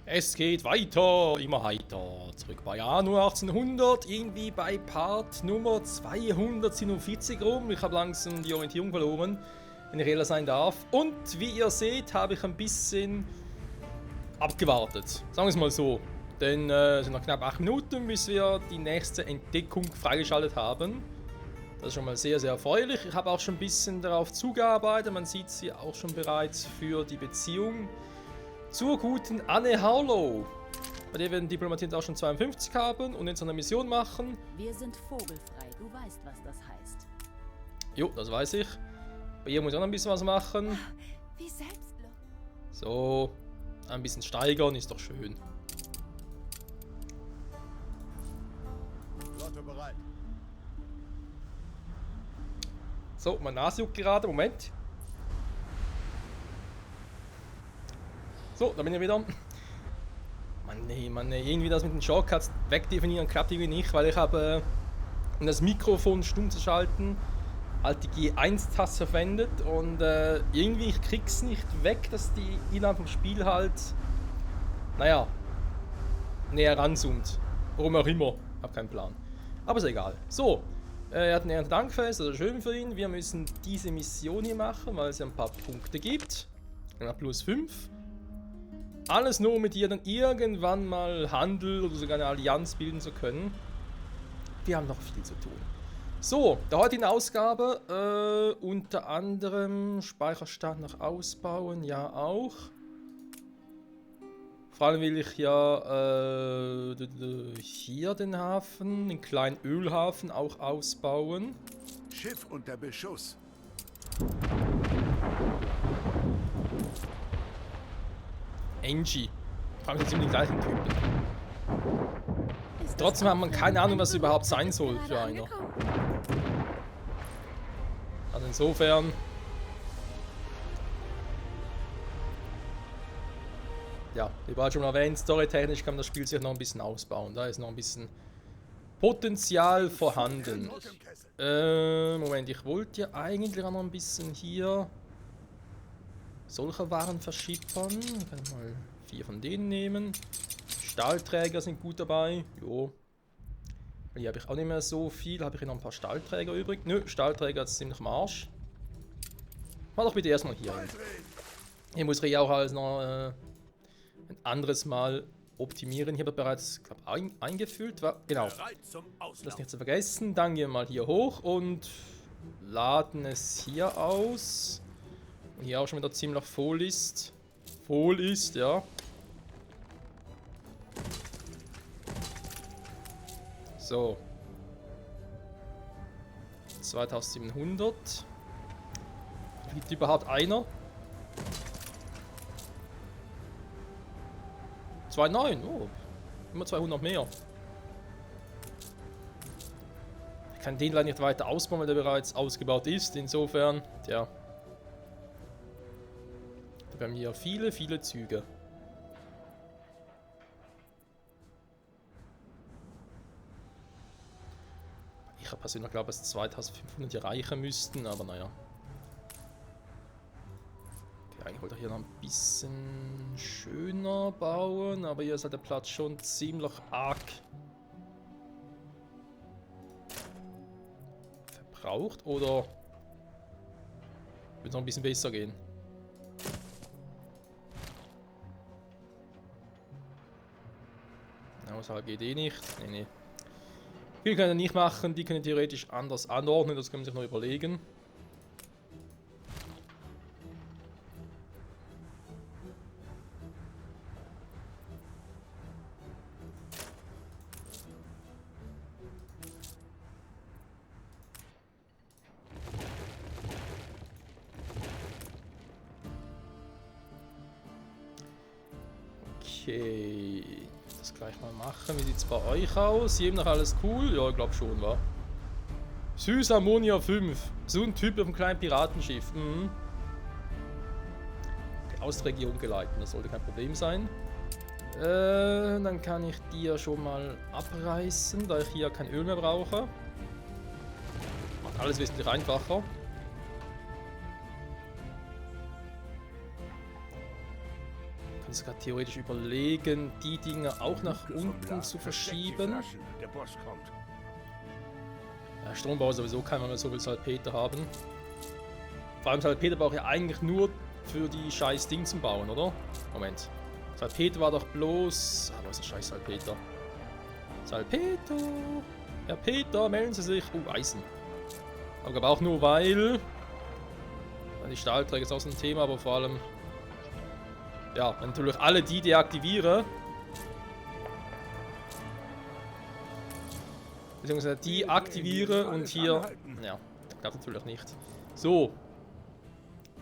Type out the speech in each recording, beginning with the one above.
Es geht weiter, immer heiter. Zurück bei Anno 1800, irgendwie bei Part Nummer 247 rum. Ich habe langsam die Orientierung verloren, wenn ich ehrlich sein darf. Und wie ihr seht, habe ich ein bisschen abgewartet. Sagen wir es mal so. Denn es sind noch knapp 8 Minuten, bis wir die nächste Entdeckung freigeschaltet haben. Das ist schon mal sehr, sehr erfreulich. Ich habe auch schon ein bisschen darauf zugearbeitet. Man sieht sie auch schon bereits für die Beziehung zur guten Anne Harlow. Bei der wir den Diplomaten auch schon 52 haben und jetzt eine Mission machen. Wir sind vogelfrei, du weißt, was das heißt. Jo, das weiß ich. Bei ihr muss ich auch noch ein bisschen was machen. Wie selbstlos. So, ein bisschen steigern ist doch schön. Flotte bereit. So, meine Nase juckt gerade. Moment. So, da bin ich wieder. Mann, nee, irgendwie das mit den Shortcuts wegdefinieren klappt irgendwie nicht, weil ich habe, um das Mikrofon stumm zu schalten, halt die G1-Taste verwendet und irgendwie ich krieg's nicht weg, dass die innerhalb vom Spiel halt, naja, näher ranzoomt. Warum auch immer, hab keinen Plan. Aber ist egal. So, er hat ein Erntedankfest, also schön für ihn. Wir müssen diese Mission hier machen, weil es ja ein paar Punkte gibt. Ja, plus 5. Alles nur, um mit ihr dann irgendwann mal Handel oder sogar eine Allianz bilden zu können. Wir haben noch viel zu tun. So, der heutigen Ausgabe, unter anderem Speicherstand noch ausbauen, ja auch. Vor allem will ich ja hier den Hafen, den kleinen Ölhafen auch ausbauen. Schiff unter Beschuss. Angie. Vor allem sind ziemlich die gleichen Typen. Trotzdem hat man keine Ahnung, was es überhaupt sein soll für einer. Also insofern. Ja, wie bereits schon erwähnt, storytechnisch kann man das Spiel sich noch ein bisschen ausbauen. Da ist noch ein bisschen Potenzial vorhanden. Moment, ich wollte ja eigentlich auch noch ein bisschen hier solche Waren verschippern. Ich kann mal 4 von denen nehmen. Stahlträger sind gut dabei. Jo. Hier habe ich auch nicht mehr so viel. Habe ich hier noch ein paar Stahlträger übrig? Nö, Stahlträger ist ziemlich am Arsch. Mach doch bitte erstmal hier hin. Hier muss ich auch alles noch ein anderes Mal optimieren. Hier wird bereits, glaub, eingefüllt. Genau. Das nicht zu vergessen. Dann gehen wir mal hier hoch und laden es hier aus. Und hier auch schon wieder ziemlich voll ist. Voll ist, ja. So. 2700. Liegt überhaupt einer? 2,9. Oh. Immer 200 mehr. Ich kann den leider nicht weiter ausbauen, weil der bereits ausgebaut ist. Insofern, tja. Wir haben hier viele, viele Züge. Ich habe persönlich glaube, dass 2500 hier reichen müssten, aber naja. Okay, eigentlich wollte ich hier noch ein bisschen schöner bauen, aber hier ist halt der Platz schon ziemlich arg verbraucht. Oder wird noch ein bisschen besser gehen? Aushalt geht eh nicht. Nee. Die können nicht machen, die können theoretisch anders anordnen, das können wir sich noch überlegen. Okay, das gleich mal machen. Wie sieht es bei euch aus? Jedem noch alles cool? Ja, ich glaube schon, wa? Süß Ammonia 5. So ein Typ auf einem kleinen Piratenschiff. Mhm. Okay, aus der Region geleiten, das sollte kein Problem sein. Dann kann ich die ja schon mal abreißen, da ich hier kein Öl mehr brauche. Macht alles wesentlich einfacher. könnten sogar theoretisch überlegen, die Dinger auch nach unten zu verschieben. Der Boss kommt. Ja, Strombau sowieso kann man mehr so viel Salpeter haben. Vor allem Salpeter brauche ich eigentlich nur für die scheiß Ding zum Bauen, oder? Moment. Salpeter war doch bloß... Ah, wo ist der scheiß Salpeter? Salpeter! Herr Peter, melden Sie sich! Eisen. Aber auch nur, weil... Die Stahlträger ist auch so ein Thema, aber vor allem... Ja, wenn natürlich alle die deaktiviere... Beziehungsweise die aktiviere und hier... Ja, das klappt natürlich nicht. So.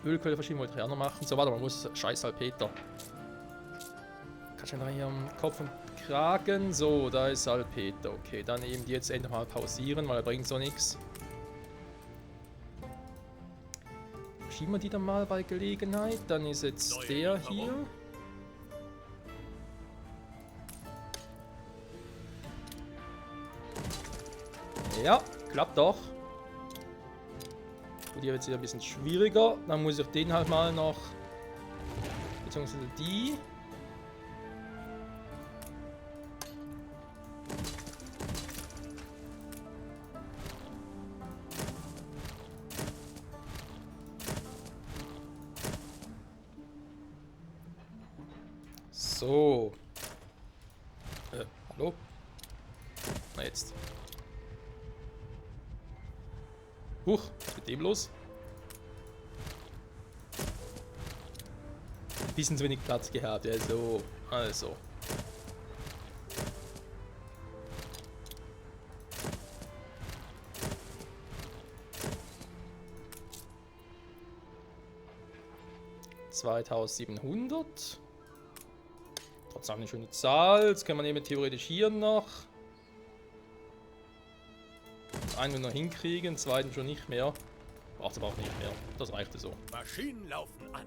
Ölquelle verschieben wollte ich auch noch machen. So, warte mal, wo ist scheiß Salpeter? Kannst du noch hier am Kopf und Kragen? So, da ist Salpeter. Okay, dann eben die jetzt endlich mal pausieren, weil er bringt so nichts. Schieben wir die dann mal bei Gelegenheit. Dann ist jetzt der hier. Ja, klappt doch. Gut, hier wird es wieder ein bisschen schwieriger. Dann muss ich den halt mal noch... Beziehungsweise die... So. Hallo? Na jetzt. Huch, was ist mit dem los? Ein bisschen zu wenig Platz gehabt, ja so. Also. $2700. Trotzdem eine schöne Zahl. Jetzt kann man eben theoretisch hier noch einen noch hinkriegen, zweiten schon nicht mehr. Braucht aber auch nicht mehr. Das reichte so. Maschinen laufen an.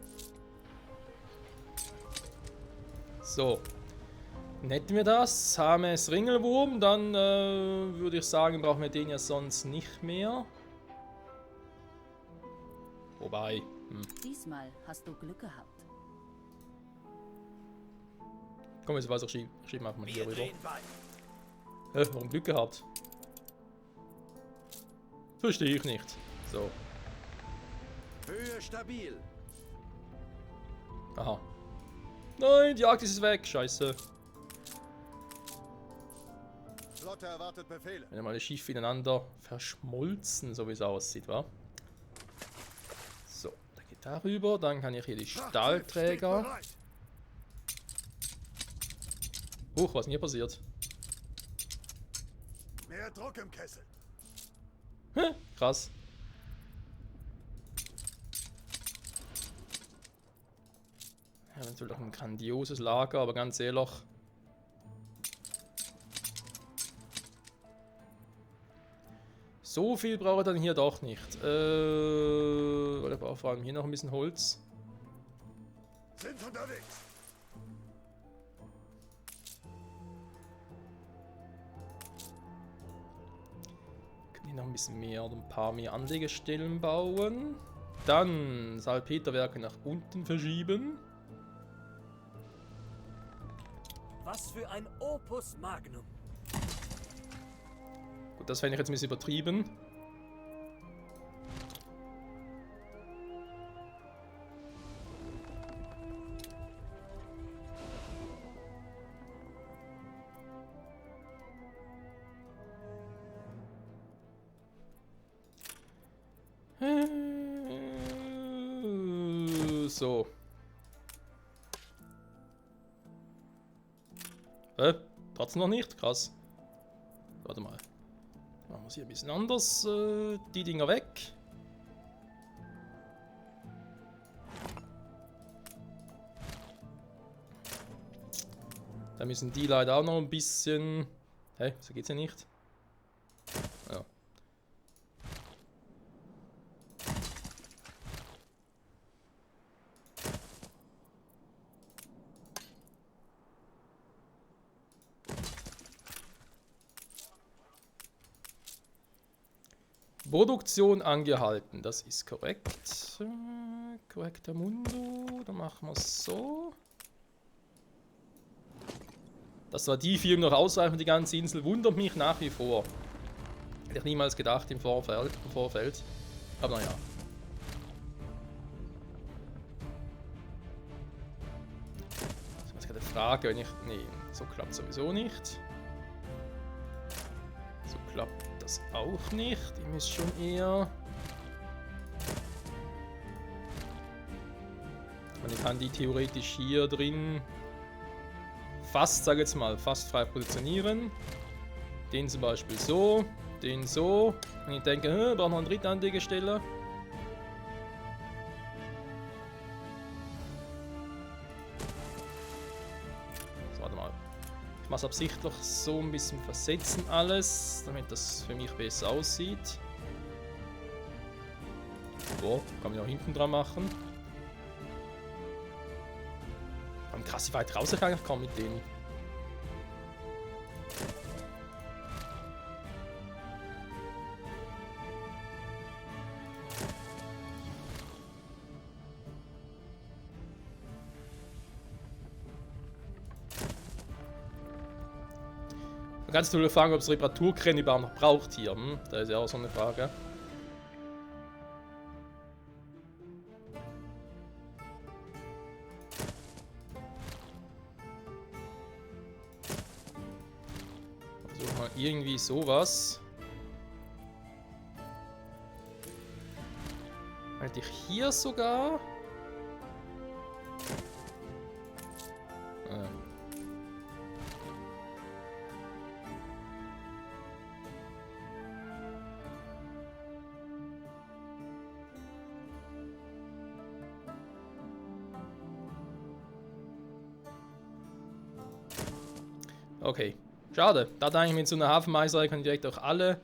So. Dann hätten wir das. HMS Ringelwurm. Dann würde ich sagen, brauchen wir den ja sonst nicht mehr. Wobei. Diesmal hast du Glück gehabt. Komm, jetzt weiß ich, schieben einfach mal hier rüber. Warum Glück gehabt? Verstehe ich nicht. So. Höhe stabil. Aha. Nein, die Arktis ist weg. Scheiße. Flotte erwartet Befehle. Wenn mal schief ineinander verschmolzen, so wie es aussieht, wa? So, da geht darüber. Dann kann ich hier die Stahlträger. Huch, was ist denn hier passiert? Mehr Druck im Kessel. Krass. Ja, natürlich ein grandioses Lager, aber ganz ehrlich. So viel brauche ich dann hier doch nicht. Weil ich brauche vor allem hier noch ein bisschen Holz. Sind unterwegs. Noch ein bisschen mehr oder ein paar mehr Anlegestellen bauen. Dann Salpeterwerke nach unten verschieben. Was für ein Opus Magnum. Gut, das fände ich jetzt ein bisschen übertrieben. So. Trotzdem noch nicht? Krass. Warte mal. Machen wir es hier ein bisschen anders. Die Dinger weg. Da müssen die leider auch noch ein bisschen... Hä? So geht's ja nicht. Ja. Produktion angehalten, das ist korrekt. Korrekter Mundo, dann machen wir es so. Dass zwar die Firmen noch ausreichen für die ganze Insel, wundert mich nach wie vor. Hätte ich niemals gedacht im Vorfeld. Aber naja. Das ist jetzt gerade eine Frage, wenn ich... Nee, so klappt sowieso nicht. So klappt das auch nicht. Ich muss schon eher... Ich kann die theoretisch hier drin fast, sage jetzt mal, fast frei positionieren. Den zum Beispiel so, den so. Und ich denke, brauchen wir eine dritte Anlegestelle. So, warte mal. Ich mache es absichtlich so ein bisschen versetzen alles, damit das für mich besser aussieht. So, kann ich auch hinten dran machen. Krass, wie weit raus ich eigentlich komme mit denen. Man kann sich natürlich fragen, ob es Reparaturkräne überhaupt noch braucht hier. Da ist ja auch so eine Frage. Irgendwie sowas. Hätte ich hier sogar. Okay. Schade. Da dachte ich, mit so einer Hafenmeisterei kann ich direkt auch alle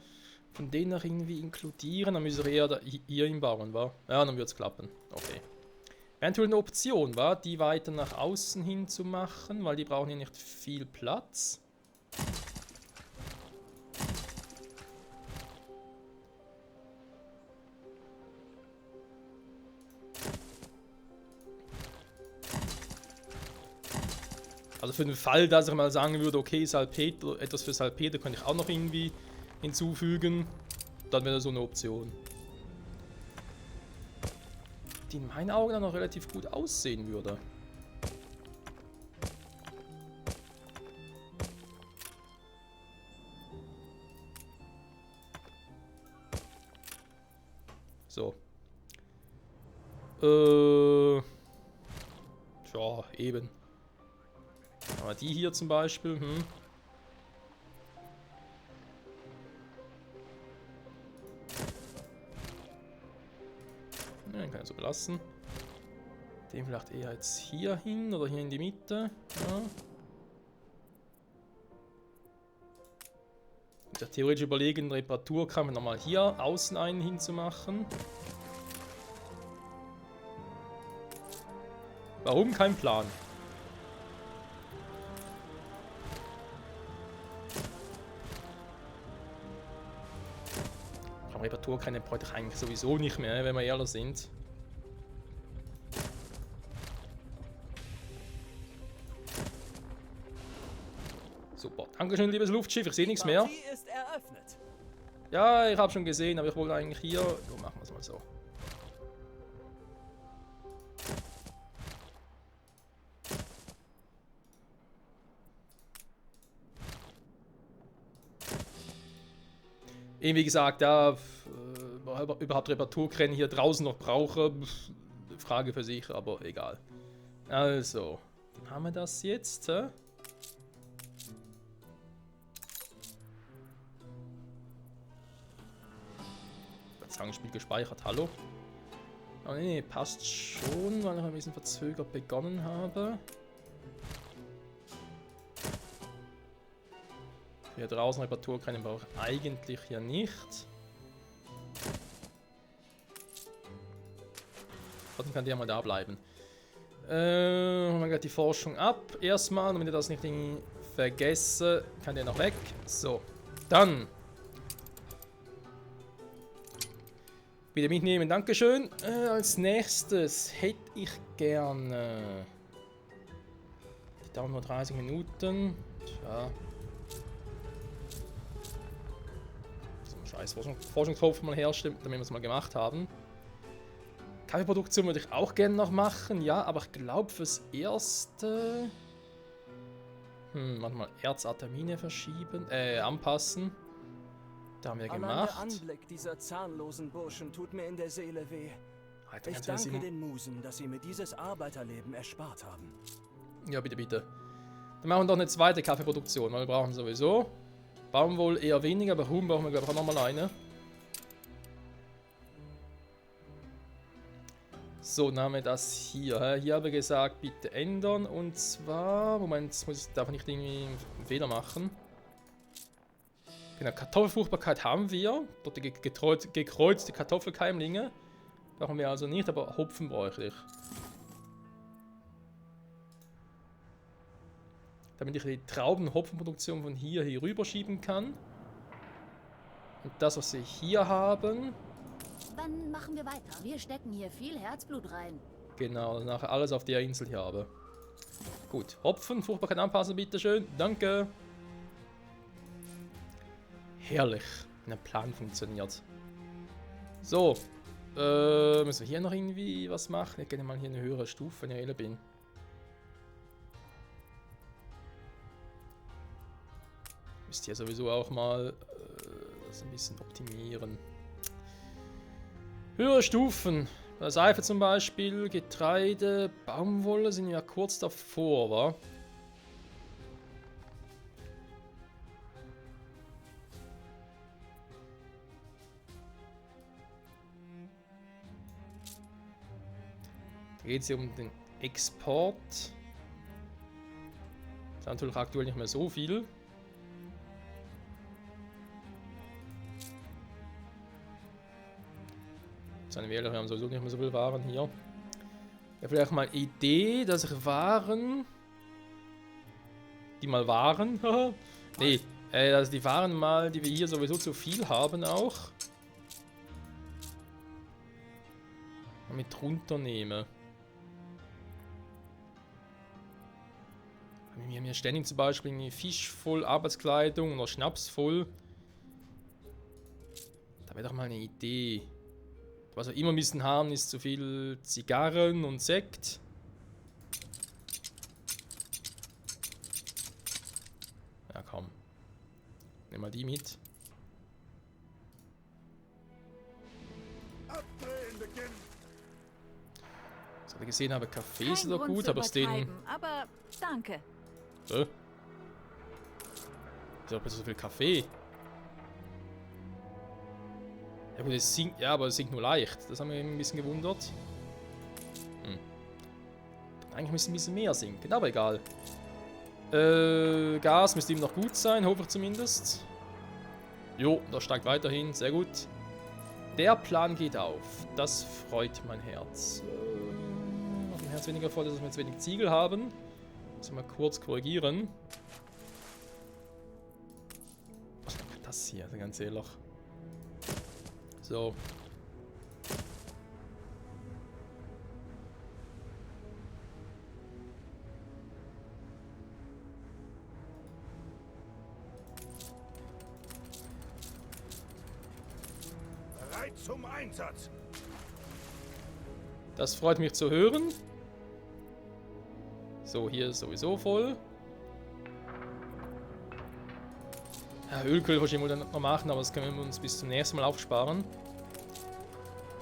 von denen noch irgendwie inkludieren. Dann müsste ich eher da hier hinbauen, wa? Ja, dann wird es klappen. Okay. Eventuell eine Option, war, die weiter nach außen hin zu machen, weil die brauchen hier nicht viel Platz. Also für den Fall, dass ich mal sagen würde, okay, Salpeter, etwas für Salpeter könnte ich auch noch irgendwie hinzufügen, dann wäre das so eine Option. Die in meinen Augen dann noch relativ gut aussehen würde. So. Ja, eben. Aber die hier zum Beispiel, Ja, den kann ich so belassen. Den vielleicht eher jetzt hier hin oder hier in die Mitte. Ja. Ich hätte theoretisch überlegen, einen Reparaturkram nochmal hier außen einen hinzumachen. Warum? Kein Plan. Reparaturkräne bräuchte ich eigentlich sowieso nicht mehr, wenn wir ehrlich sind. Super. Dankeschön, liebes Luftschiff. Ich sehe nichts mehr. Ist eröffnet. Ja, ich habe schon gesehen, aber ich wollte eigentlich hier... So, machen wir es mal so. Wie gesagt, ja, überhaupt Reparaturkräne hier draußen noch brauche, Frage für sich, aber egal. Also, dann haben wir das jetzt. Spiel gespeichert, hallo? Oh nee, passt schon, weil ich ein bisschen verzögert begonnen habe. Hier draußen Reparaturkräne brauche ich eigentlich hier nicht. Trotzdem kann der mal da bleiben. Holen wir gleich die Forschung ab. Erstmal, damit ich das nicht vergesse, kann der noch weg. So, dann. Bitte mitnehmen, dankeschön. Als nächstes hätte ich gerne Die dauern nur 30 Minuten. Tja. So ein scheiß Forschungstopf mal herstellen, damit wir es mal gemacht haben. Kaffeeproduktion würde ich auch gerne noch machen, ja, aber ich glaube fürs Erste... warte mal, Erzatamine verschieben, anpassen. Da haben wir Allein gemacht. der Anblick dieser zahnlosen Burschen tut mir in der Seele weh. Alter, Ich ganz ehrlich, danke den Musen, dass sie mir dieses Arbeiterleben erspart haben. ja, bitte, bitte. Dann machen wir doch eine zweite Kaffeeproduktion, weil wir brauchen sowieso Baumwolle eher weniger, aber Huhn brauchen wir, glaube ich, auch nochmal eine. So, dann haben wir das hier. Hier habe ich gesagt, bitte ändern. Und zwar, Moment, darf ich nicht irgendwie einen Fehler machen. Genau, Kartoffelfruchtbarkeit haben wir. Dort die gekreuzte Kartoffelkeimlinge. Brauchen wir also nicht, aber Hopfen bräuchte ich. Damit ich die Trauben-Hopfenproduktion von hier rüberschieben kann. Und das, was wir hier haben... Wann machen wir weiter? Wir stecken hier viel Herzblut rein. Genau, nachher alles auf der Insel hier habe. Gut, Hopfen, Fruchtbarkeit anpassen, bitteschön. Danke. Herrlich, wenn der Plan funktioniert. So, müssen wir hier noch irgendwie was machen? Ich gehe mal hier eine höhere Stufe, wenn ich ehrlich bin. Müsst ihr sowieso auch mal das ein bisschen optimieren. Höhere Stufen. Bei der Seife zum Beispiel, Getreide, Baumwolle sind ja kurz davor, wa? Da geht es hier um den Export. Das ist natürlich aktuell nicht mehr so viel. Seine Wähler, wir haben sowieso nicht mehr so viel Waren hier. Ja, vielleicht mal Idee, dass ich Waren... Die mal waren... nee, dass die Waren mal, die wir hier sowieso zu viel haben auch... mit runternehme. Wir haben hier ständig zum Beispiel irgendwie Fisch voll Arbeitskleidung oder Schnaps voll. Da wäre doch mal eine Idee. Was wir immer müssen haben, ist zu viel Zigarren und Sekt. Ja, komm. Nimm mal die mit. Abdrehen beginnen. So, wie ich gesehen habe, Kaffee ist Kein doch Grund gut, zu aber es den... übertreiben, aber danke. Ist doch so viel Kaffee. Ja gut, es sinkt, ja, aber es sinkt nur leicht. Das haben wir eben ein bisschen gewundert. Eigentlich müsste ein bisschen mehr sinken, aber egal. Gas müsste ihm noch gut sein, hoffe ich zumindest. Jo, das steigt weiterhin, sehr gut. Der Plan geht auf. Das freut mein Herz. Mein Herz weniger freut, dass wir jetzt wenig Ziegel haben. Muss mal kurz korrigieren. Das hier, der ganze Loch. So. Bereit zum Einsatz. Das freut mich zu hören. So, hier ist sowieso voll. Ja, Ölkühl wahrscheinlich wohl noch machen, aber das können wir uns bis zum nächsten Mal aufsparen.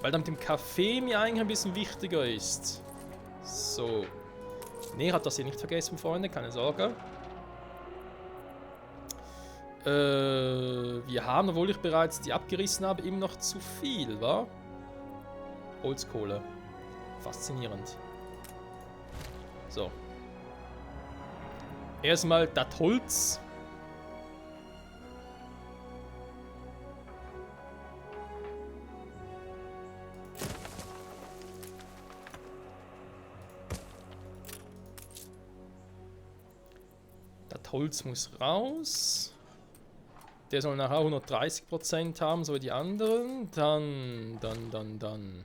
Weil dann mit dem Kaffee mir eigentlich ein bisschen wichtiger ist. So. Ne, hat das hier nicht vergessen, Freunde, keine Sorge. Wir haben, obwohl ich bereits die abgerissen habe, immer noch zu viel, wa? Holzkohle. Faszinierend. So. Erstmal das Holz. Das Holz muss raus. Der soll nachher 130% haben, so wie die anderen. Dann.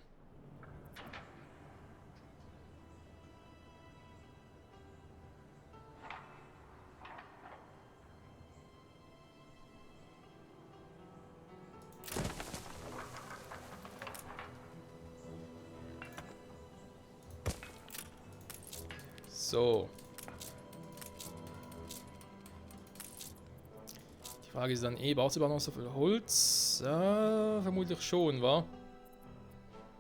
So. Die Frage ist dann braucht sie überhaupt noch so viel Holz? Ja, vermutlich schon, wa?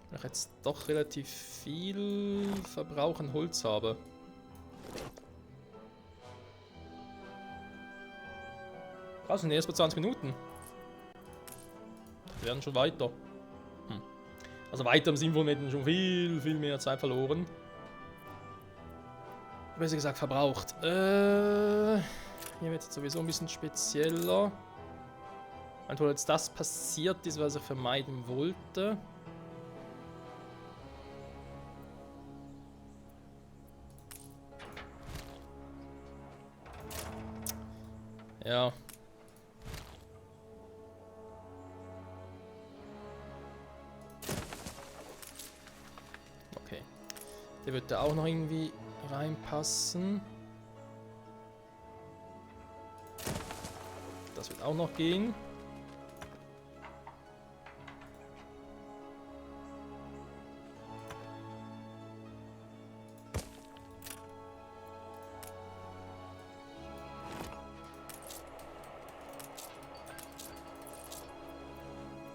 Weil ich jetzt doch relativ viel Verbrauch an Holz habe. Das sind erst bei 20 Minuten. Wir werden schon weiter. Also weiter im Sinne von, wir hätten schon viel mehr Zeit verloren. Besser gesagt verbraucht. Hier wird jetzt sowieso ein bisschen spezieller. Weil jetzt das passiert ist, was ich vermeiden wollte. Ja. Okay. Der wird da auch noch irgendwie reinpassen. Das wird auch noch gehen.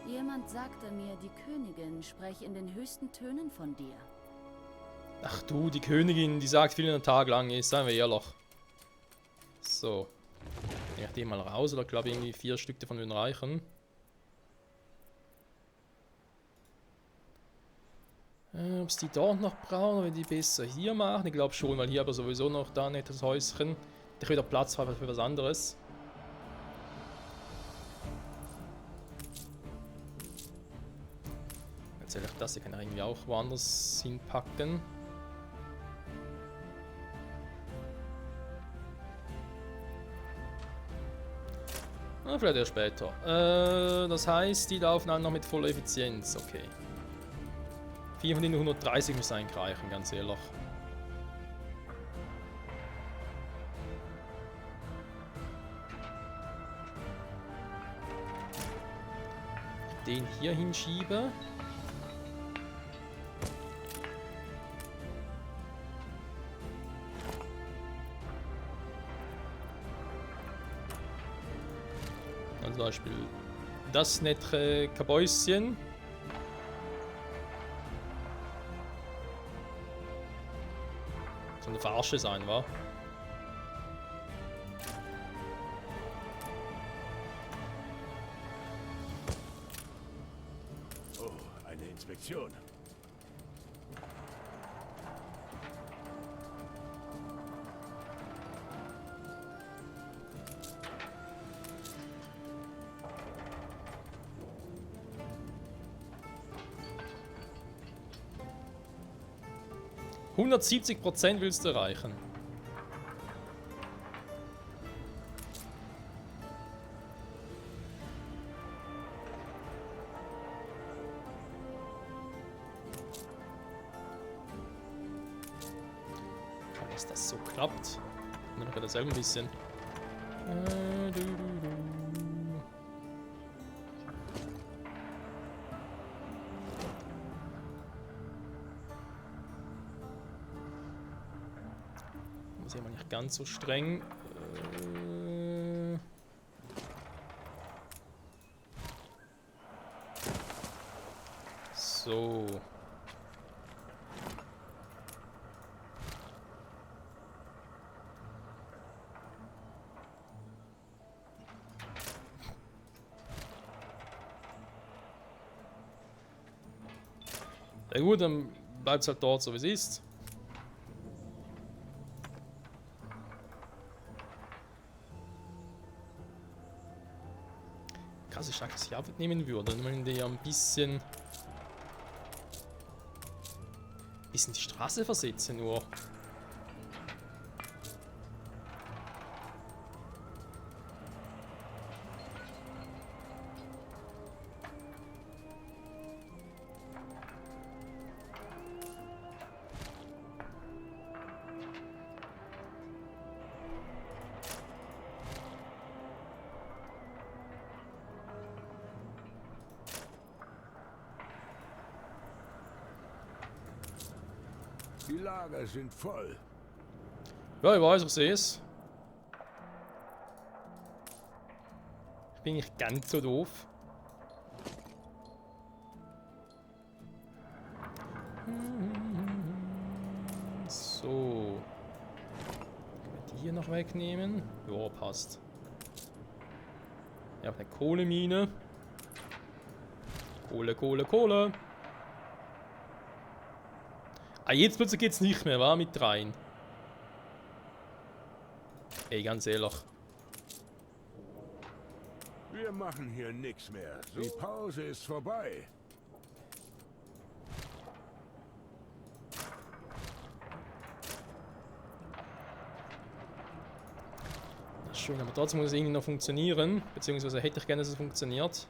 Jemand sagte mir, die Königin spreche in den höchsten Tönen von dir. Ach du, die Königin, die sagt viel einen Tag lang ist, seien wir ehrlich. So. Nehme ich die mal raus, oder glaube ich irgendwie 4 Stück davon würden reichen. Ob es die dort noch brauchen, oder die besser hier machen? Ich glaube schon, weil hier aber sowieso noch da nicht das Häuschen. Ich wieder Platz für was anderes. Erzähle ich das, ich kann ja irgendwie auch woanders hinpacken. Vielleicht erst später. Das heißt, die laufen auch noch mit voller Effizienz. Okay. 4 von denen 130 müssen eigentlich reichen, ganz ehrlich. Den hier hinschiebe. Zum Beispiel das nette Kabäuschen. Soll eine Verarsche sein, wa? Oh, eine Inspektion. %170 willst du erreichen. Schau, dass das so klappt. Dann mache ich das selber ein bisschen. Das ist immer nicht ganz so streng. So. Ja gut, dann bleibt es halt dort so wie es ist. Krass, ich stark, dass ich abnehmen würde, wenn die ja ein bisschen die Straße versetzen nur. Die Lager sind voll. Ja, ich weiß, ich sehe es. Ich bin nicht ganz so doof. So. Die hier noch wegnehmen. Ja, passt. Ich habe eine Kohlemine. Kohle, Kohle, Kohle. Ah, jetzt plötzlich geht's nicht mehr, war mit rein. Ey, ganz ehrlich. Wir machen hier nichts mehr. Die Pause ist vorbei. Das ist schön, aber trotzdem muss es irgendwie noch funktionieren. Beziehungsweise hätte ich gerne, dass es funktioniert.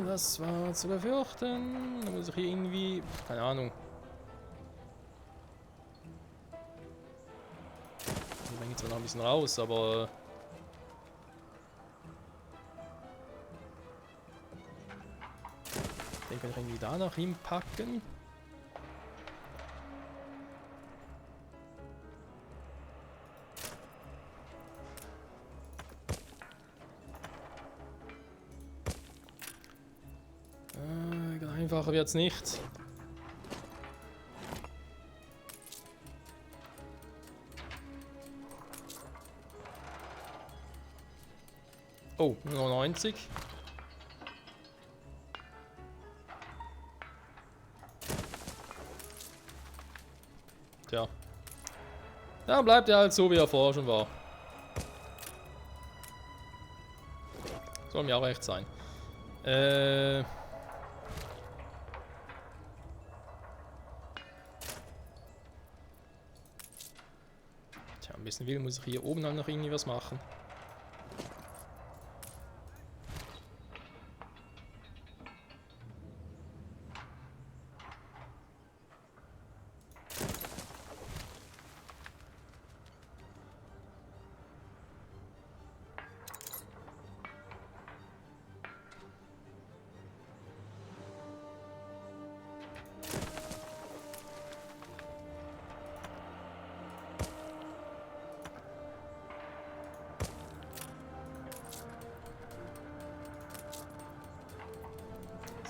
Das war zu befürchten. Da muss ich hier irgendwie... Keine Ahnung. Die bringen zwar noch ein bisschen raus, aber... Den kann ich irgendwie da noch hinpacken. Einfacher wird's nicht. Oh, nur 90. Tja. Dann bleibt er halt so, wie er vorher schon war. Soll mir auch recht sein. Ein bisschen will, muss ich hier oben dann noch irgendwie was machen.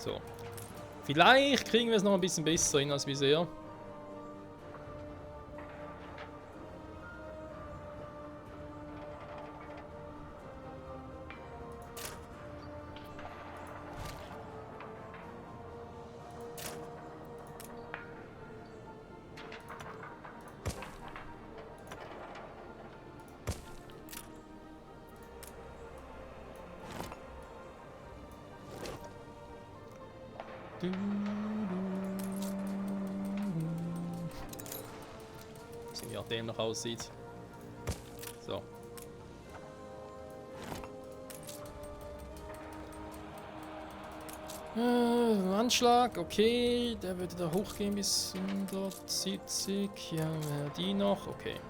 So. Vielleicht kriegen wir es noch ein bisschen besser hin als bisher. Sehen, wie auch dem noch aussieht. So. Anschlag, okay. Der würde da hochgehen bis 170. Ja, die noch, okay.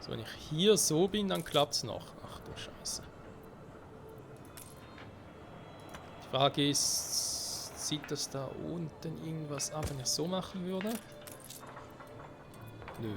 So, wenn ich hier so bin, dann klappt es noch. Ach du Scheiße. Die Frage ist, sieht das da unten irgendwas ab, wenn ich so machen würde? Nö.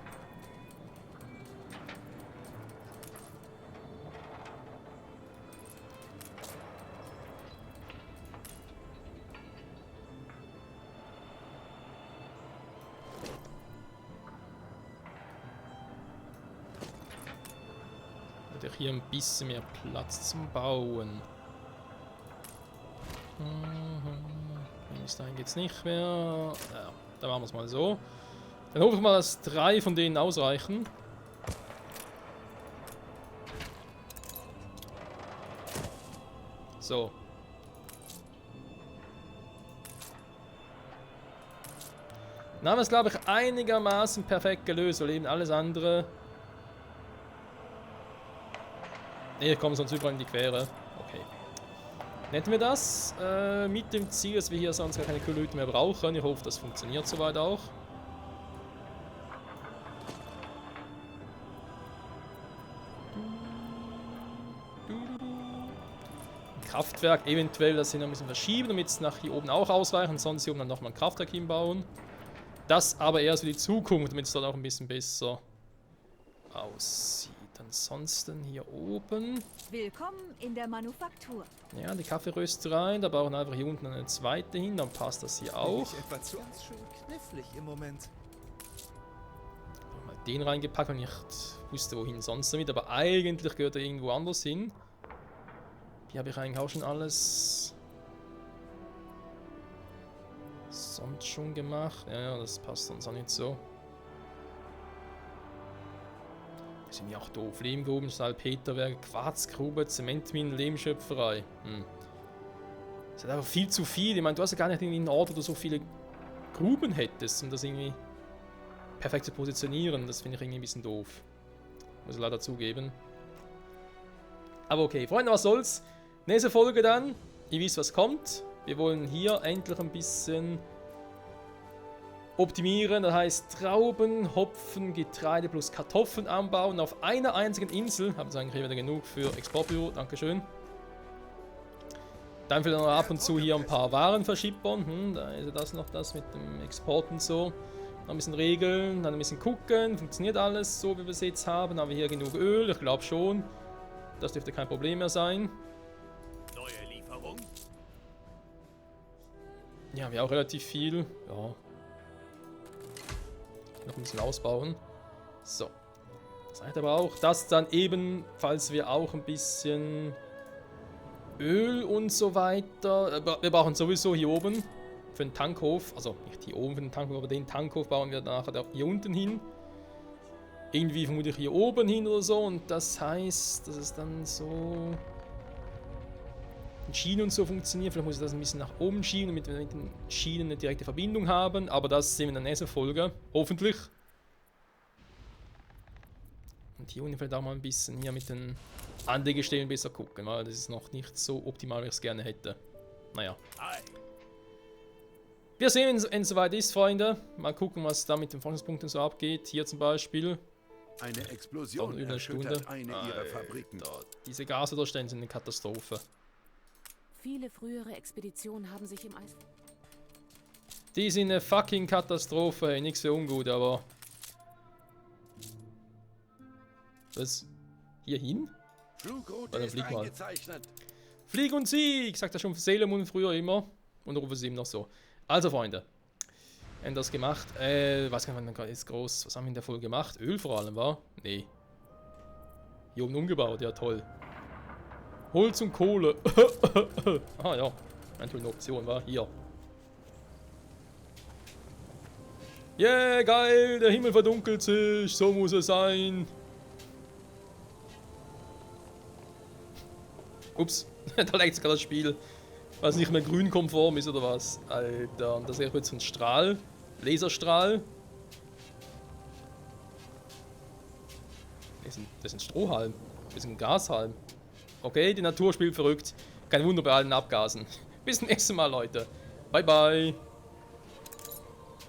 Hier ein bisschen mehr Platz zum Bauen. Bis dahin geht's nicht mehr. Ja, dann machen wir es mal so. Dann hoffe ich mal, dass 3 von denen ausreichen. So. Dann haben wir es, glaube ich, einigermaßen perfekt gelöst, weil eben alles andere... Ne, ich komme sonst überall in die Quere. Okay. Nennen wir das mit dem Ziel, dass wir hier sonst gar keine Kyloiden mehr brauchen. Ich hoffe, das funktioniert soweit auch. Kraftwerk eventuell das hier noch ein bisschen verschieben, damit es nach hier oben auch ausreicht. Sonst hier oben dann nochmal ein Kraftwerk hinbauen. Das aber eher so die Zukunft, damit es dort auch ein bisschen besser aussieht. Ansonsten hier oben. Willkommen in der Manufaktur. Ja, die Kaffeerösterei. Da brauchen wir einfach hier unten eine zweite hin. Dann passt das hier auch. Etwas ganz schön knifflig im Moment. Mal den reingepackt, weil ich nicht wusste, wohin sonst damit. Aber eigentlich gehört er irgendwo anders hin. Hier habe ich eigentlich auch schon alles sonst schon gemacht. Ja, das passt sonst auch nicht so. Die sind ja auch doof. Lehmgruben, Salpeterwerk, Quarzgrube, Zementminen, Lehmschöpferei. Das ist einfach viel zu viel. Ich meine, du hast ja gar nicht irgendwie einen Ort, wo du so viele Gruben hättest, um das irgendwie perfekt zu positionieren. Das finde ich irgendwie ein bisschen doof. Muss ich leider zugeben. Aber okay, Freunde, was soll's. Nächste Folge dann. Ihr wisst, was kommt. Wir wollen hier endlich ein bisschen optimieren. Das heißt Trauben, Hopfen, Getreide plus Kartoffeln anbauen auf einer einzigen Insel. Haben Sie eigentlich wieder genug für Exportbüro. Dankeschön. Dann vielleicht noch ab und zu hier ein paar Waren verschippern. Da ist ja das noch das mit dem Export und so. Noch ein bisschen regeln, dann ein bisschen gucken. Funktioniert alles so, wie wir es jetzt haben. Haben wir hier genug Öl? Ich glaube schon. Das dürfte kein Problem mehr sein. Neue Lieferung? Ja, wir haben auch relativ viel. Ja. Noch ein bisschen ausbauen. So. Das reicht aber auch. Das dann eben, falls wir auch ein bisschen Öl und so weiter. Wir brauchen sowieso hier oben für den Tankhof. Also nicht hier oben für den Tankhof, aber den Tankhof bauen wir nachher auch hier unten hin. Irgendwie vermutlich hier oben hin oder so. Und das heißt, dass es dann so mit Schienen und so funktioniert. Vielleicht muss ich das ein bisschen nach oben schieben, damit wir mit den Schienen eine direkte Verbindung haben. Aber das sehen wir in der nächsten Folge. Hoffentlich. Und hier unten vielleicht auch mal ein bisschen hier mit den Anlegestellen besser gucken, weil das ist noch nicht so optimal, wie ich es gerne hätte. Naja. Wir sehen, wenn es soweit ist, Freunde. Mal gucken, was da mit den Forschungspunkten so abgeht. Hier zum Beispiel. Eine Explosion über eine Stunde. erschüttert eine ihrer Fabriken. Diese Gaswiderstände sind eine Katastrophe. Viele frühere Expeditionen haben sich im Eis... Die sind eine fucking Katastrophe, hey. Nichts für ungut, aber... Was? Hier hin? Flugroute Dann ist flieg mal. eingezeichnet. Flieg und Sieg! Sagt er schon Sailor früher immer. Und rufe es ihm noch so. Also, Freunde. Haben das gemacht. Was kann man jetzt groß? Was haben wir in der Folge gemacht? Öl vor allem, war? Nee. Hier oben umgebaut, ja toll. Holz und Kohle. Ah ja. Natürlich eine Option, war hier. Yeah, geil! Der Himmel verdunkelt sich. So muss es sein. Ups. Da leckt sogar das Spiel. Was nicht mehr grünkonform ist oder was? Alter, und das ist jetzt ein Strahl. Laserstrahl. Das ist ein Strohhalm. Das ist ein Gashalm. Okay, die Natur spielt verrückt. Kein Wunder bei allen Abgasen. Bis zum nächsten Mal, Leute. Bye, bye.